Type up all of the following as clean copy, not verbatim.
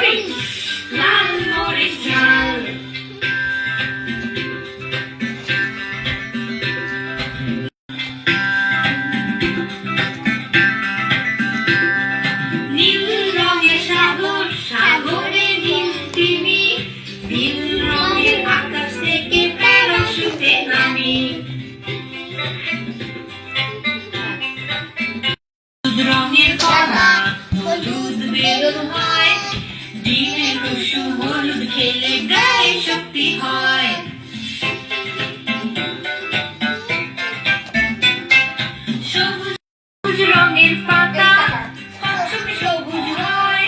মরিচ, লাল মরিচ ঝাল। নীল রঙের সাগর, সাগরে নীল তিমি, নীল রঙের আকাশ থেকে প্যারাশুটে নামি। হলুদ রঙের কলা, হলুদ বেলুন হয়, ডিমের কুসুম হলুদ খেলে গায়ে শক্তি হয়। সবুজ রঙের পাতা, পছন্দ সবুজ হয়,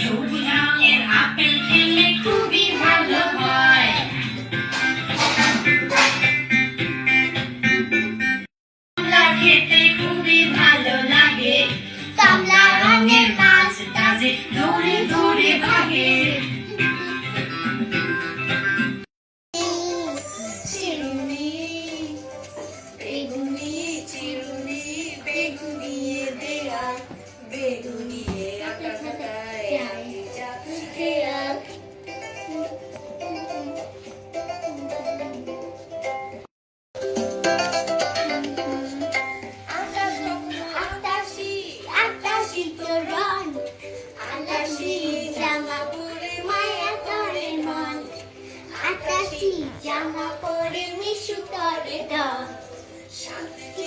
সবুজ রঙের আপেল খেলে খুবই ভালো হয়। কমলা খেতে খুবই ভালো লাগে, কমলা রঙের মাছ কাজে ধরে ধরে ভাগে। চিরুনি, বেগুনি, চিরুনি, বেগুনিয়ে দেয়াল, বেগুনিয়ে আঁকা কাটায়, যাচ্ছে খেয়াল। আকাশি তোর রং, আকাশি জামা পরে মায়া করে মন, আকাশি জামা পরে মিশু করে দন। শান্তি